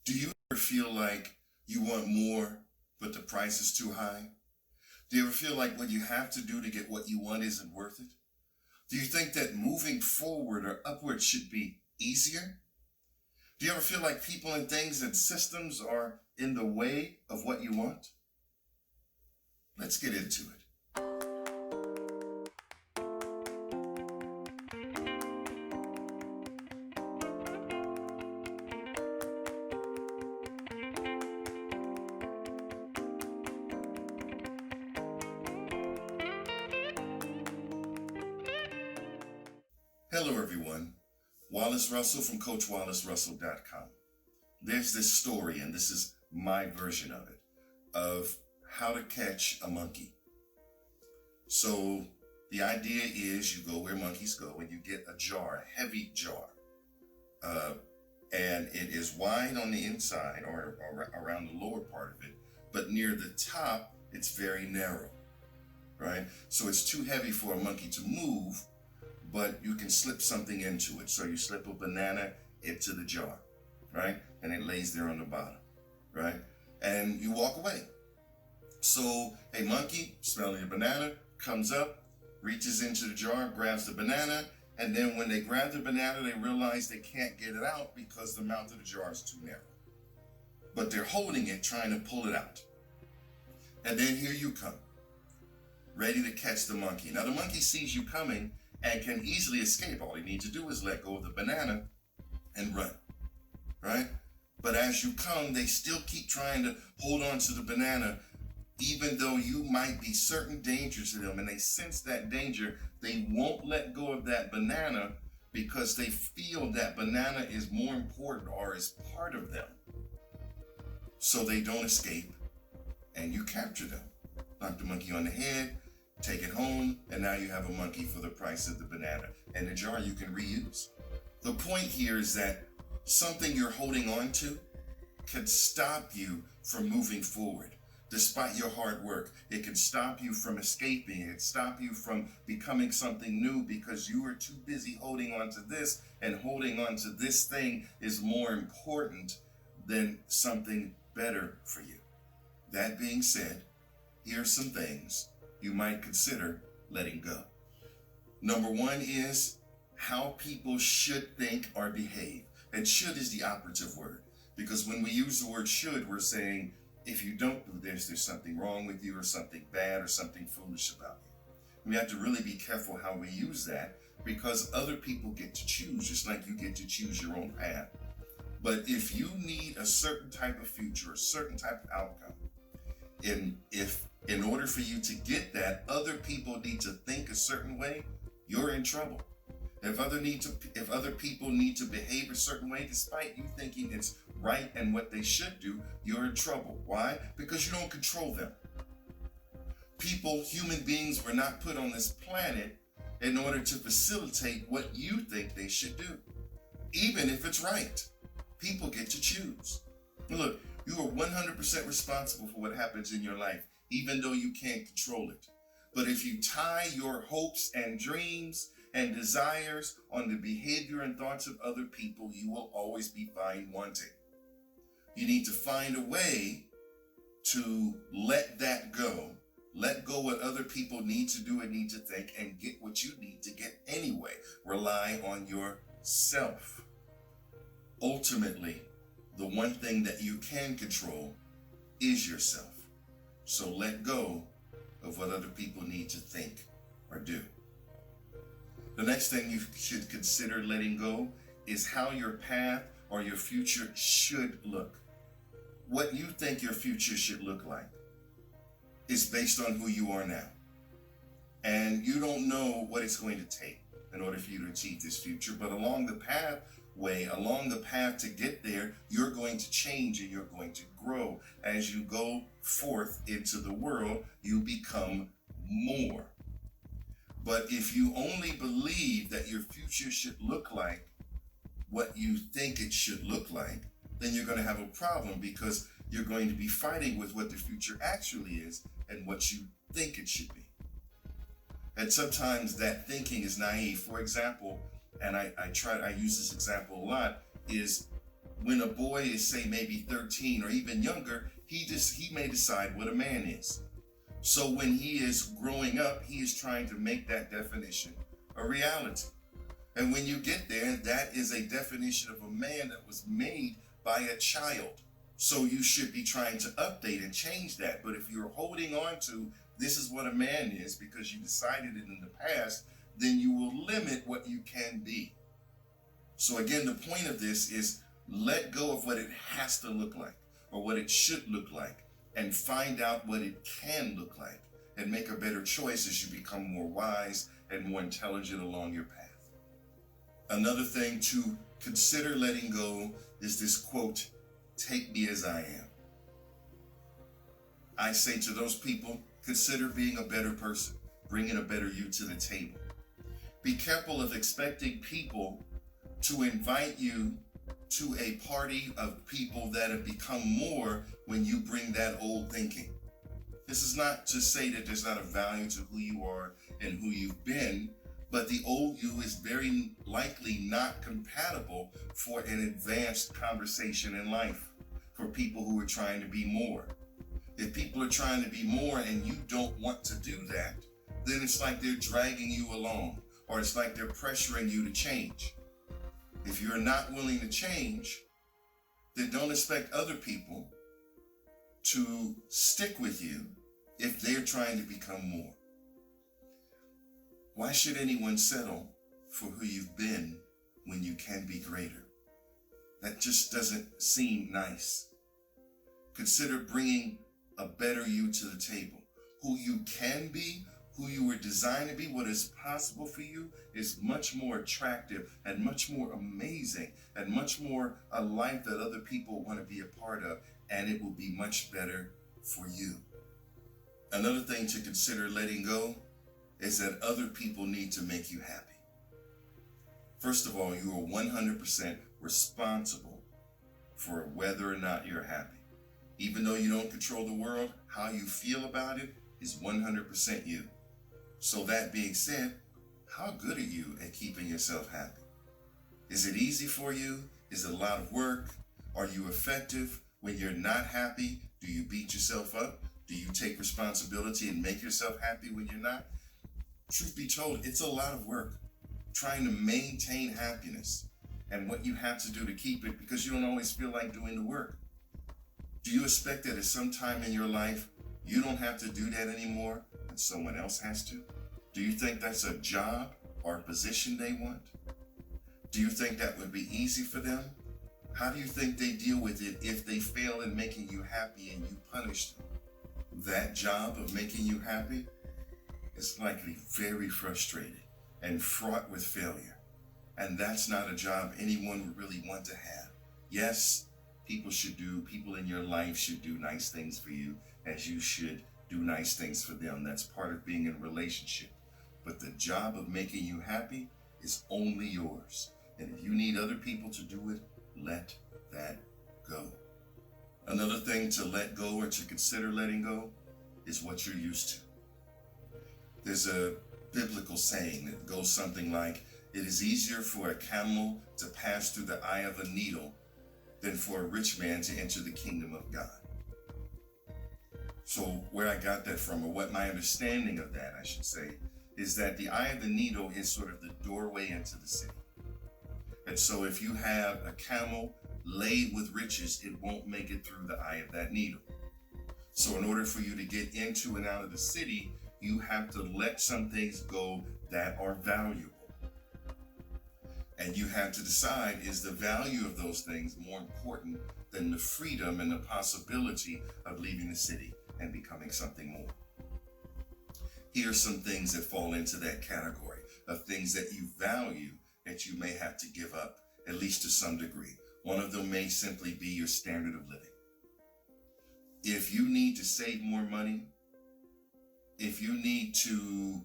Do you ever feel like you want more, but the price is too high? Do you ever feel like what you have to do to get what you want isn't worth it? Do you think that moving forward or upward should be easier? Do you ever feel like people and things and systems are in the way of what you want? Let's get into it. Hello, everyone. Wallace Russell from CoachWallaceRussell.com. There's this story, and this is my version of it, of how to catch a monkey. So the idea is you go where monkeys go and you get a jar, a heavy jar. And it is wide on the inside or around the lower part of it, but near the top, it's very narrow, right? So it's too heavy for a monkey to move, but you can slip something into it. So you slip a banana into the jar, right? And it lays there on the bottom, right? And you walk away. So a monkey smelling the banana comes up, reaches into the jar, grabs the banana, and then when they grab the banana, they realize they can't get it out because the mouth of the jar is too narrow. But they're holding it, trying to pull it out. And then here you come, ready to catch the monkey. Now the monkey sees you coming and can easily escape. All he needs to do is let go of the banana and run, right? But as you come, they still keep trying to hold on to the banana, even though you might be certain danger to them, and they sense that danger. They won't let go of that banana because they feel that banana is more important or is part of them. So they don't escape, and you capture them. Knock the monkey on the head, take it home, and now you have a monkey for the price of the banana. And the jar you can reuse. The point here is that something you're holding on to can stop you from moving forward. Despite your hard work, it can stop you from escaping. It can stop you from becoming something new because you are too busy holding on to this, and holding on to this thing is more important than something better for you. That being said, here's some things you might consider letting go. Number one is how people should think or behave. And should is the operative word, because when we use the word should, we're saying, if you don't do this, there's something wrong with you or something bad or something foolish about you. We have to really be careful how we use that because other people get to choose, just like you get to choose your own path. But if you need a certain type of future, a certain type of outcome, in order for you to get that, other people need to think a certain way, you're in trouble. If other people need to behave a certain way, despite you thinking it's right and what they should do, you're in trouble. Why? Because you don't control them. People, human beings, were not put on this planet in order to facilitate what you think they should do. Even if it's right, people get to choose. Look, you are 100% responsible for what happens in your life, even though you can't control it. But if you tie your hopes and dreams and desires on the behavior and thoughts of other people, you will always be found wanting. You need to find a way to let that go. Let go what other people need to do and need to think, and get what you need to get anyway. Rely on yourself. Ultimately, the one thing that you can control is yourself. So let go of what other people need to think or do. The next thing you should consider letting go is how your path or your future should look. What you think your future should look like is based on who you are now. And you don't know what it's going to take in order for you to achieve this future, but along the path to get there, you're going to change and you're going to grow. As you go forth into the world, you become more. But if you only believe that your future should look like what you think it should look like, then you're going to have a problem, because you're going to be fighting with what the future actually is and what you think it should be. And sometimes that thinking is naive. For example, and I use this example a lot, is when a boy is, say, maybe 13 or even younger, he may decide what a man is. So when he is growing up, he is trying to make that definition a reality. And when you get there, that is a definition of a man that was made by a child. So you should be trying to update and change that. But if you're holding on to this is what a man is because you decided it in the past, then you will limit what you can be. So again, the point of this is let go of what it has to look like or what it should look like and find out what it can look like and make a better choice as you become more wise and more intelligent along your path. Another thing to consider letting go is this quote, "Take me as I am." I say to those people, consider being a better person, bringing a better you to the table. Be careful of expecting people to invite you to a party of people that have become more when you bring that old thinking. This is not to say that there's not a value to who you are and who you've been, but the old you is very likely not compatible for an advanced conversation in life for people who are trying to be more. If people are trying to be more and you don't want to do that, then it's like they're dragging you along, or it's like they're pressuring you to change. If you're not willing to change, then don't expect other people to stick with you if they're trying to become more. Why should anyone settle for who you've been when you can be greater? That just doesn't seem nice. Consider bringing a better you to the table. Who you can be, who you were designed to be, what is possible for you is much more attractive and much more amazing and much more a life that other people want to be a part of, and it will be much better for you. Another thing to consider letting go is that other people need to make you happy. First of all, you are 100% responsible for whether or not you're happy. Even though you don't control the world, how you feel about it is 100% you. So that being said, how good are you at keeping yourself happy? Is it easy for you? Is it a lot of work? Are you effective? When you're not happy, do you beat yourself up? Do you take responsibility and make yourself happy when you're not? Truth be told, it's a lot of work trying to maintain happiness and what you have to do to keep it because you don't always feel like doing the work. Do you expect that at some time in your life, you don't have to do that anymore and someone else has to? Do you think that's a job or a position they want? Do you think that would be easy for them? How do you think they deal with it if they fail in making you happy and you punish them? That job of making you happy is likely very frustrating and fraught with failure. And that's not a job anyone would really want to have. Yes, people in your life should do nice things for you as you should do nice things for them. That's part of being in a relationship. But the job of making you happy is only yours. And if you need other people to do it, let that go. Another thing to let go or to consider letting go is what you're used to. There's a biblical saying that goes something like, it is easier for a camel to pass through the eye of a needle than for a rich man to enter the kingdom of God. So where I got that from, or what my understanding of that, I should say, is that the eye of the needle is sort of the doorway into the city. And so if you have a camel laden with riches, it won't make it through the eye of that needle. So in order for you to get into and out of the city, you have to let some things go that are valuable. And you have to decide, is the value of those things more important than the freedom and the possibility of leaving the city and becoming something more? Here are some things that fall into that category of things that you value that you may have to give up, at least to some degree. One of them may simply be your standard of living. If you need to save more money, if you need to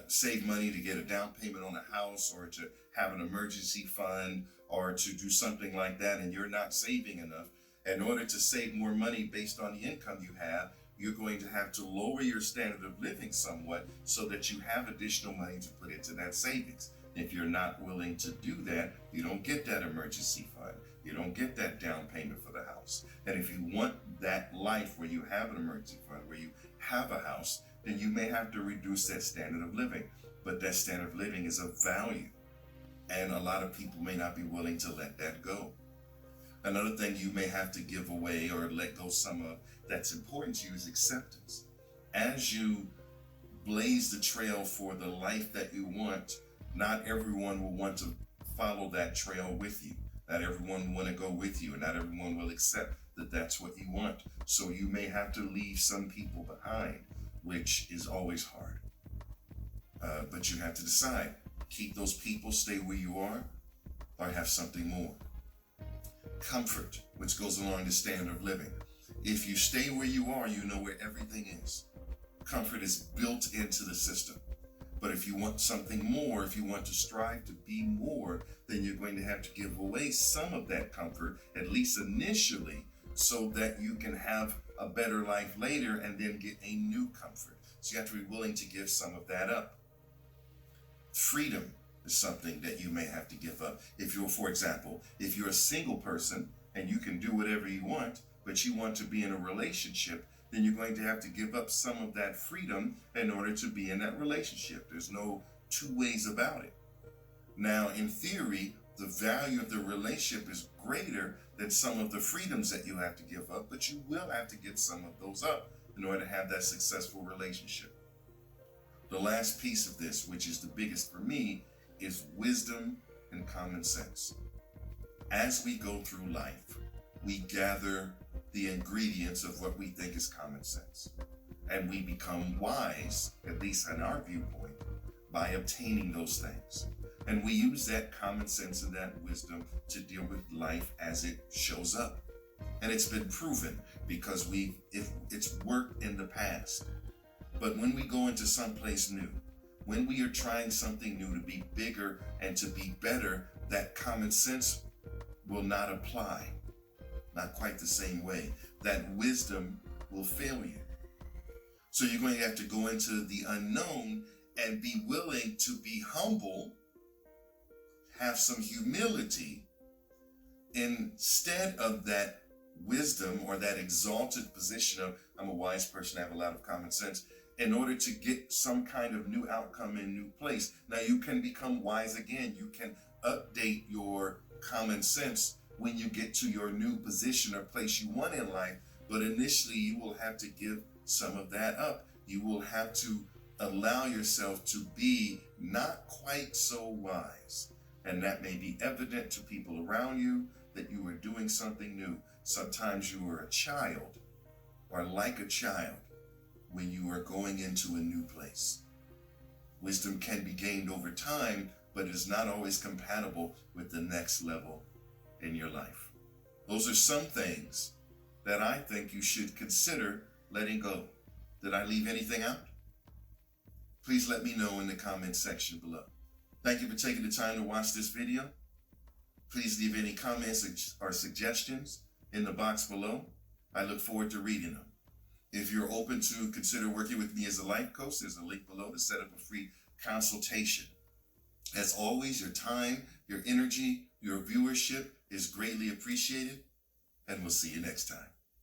save money to get a down payment on a house or to have an emergency fund or to do something like that and you're not saving enough, in order to save more money based on the income you have, you're going to have to lower your standard of living somewhat so that you have additional money to put into that savings. If you're not willing to do that, you don't get that emergency fund. You don't get that down payment for the house. And if you want that life where you have an emergency fund, where you have a house, then you may have to reduce that standard of living. But that standard of living is of value. And a lot of people may not be willing to let that go. Another thing you may have to give away or let go some of that's important to you is acceptance. As you blaze the trail for the life that you want, not everyone will want to follow that trail with you. Not everyone will want to go with you, and not everyone will accept that that's what you want. So you may have to leave some people behind, which is always hard. But you have to decide, keep those people, stay where you are, or have something more. Comfort, which goes along the standard of living. If you stay where you are, you know where everything is. Comfort is built into the system. But if you want something more, if you want to strive to be more, then you're going to have to give away some of that comfort, at least initially, so that you can have a better life later and then get a new comfort. So you have to be willing to give some of that up. Freedom is something that you may have to give up. If you're, for example, if you're a single person and you can do whatever you want, but you want to be in a relationship, then you're going to have to give up some of that freedom in order to be in that relationship. There's no two ways about it. Now, in theory, the value of the relationship is greater than some of the freedoms that you have to give up, but you will have to give some of those up in order to have that successful relationship. The last piece of this, which is the biggest for me, is wisdom and common sense. As we go through life, we gather the ingredients of what we think is common sense. And we become wise, at least in our viewpoint, by obtaining those things. And we use that common sense and that wisdom to deal with life as it shows up. And it's been proven because it's worked in the past. But when we go into someplace new, when we are trying something new to be bigger and to be better, that common sense will not apply. Not quite the same way. That wisdom will fail you. So you're going to have to go into the unknown and be willing to be humble, have some humility, instead of that wisdom or that exalted position of, I'm a wise person, I have a lot of common sense, in order to get some kind of new outcome in a new place. Now you can become wise again. You can update your common sense when you get to your new position or place you want in life, but initially you will have to give some of that up. You will have to allow yourself to be not quite so wise. And that may be evident to people around you that you are doing something new. Sometimes you are a child or like a child when you are going into a new place. Wisdom can be gained over time, but it is not always compatible with the next level in your life. Those are some things that I think you should consider letting go. Did I leave anything out? Please let me know in the comments section below. Thank you for taking the time to watch this video. Please leave any comments or suggestions in the box below. I look forward to reading them. If you're open to consider working with me as a life coach, there's a link below to set up a free consultation. As always, your time, your energy, your viewership is greatly appreciated, and we'll see you next time.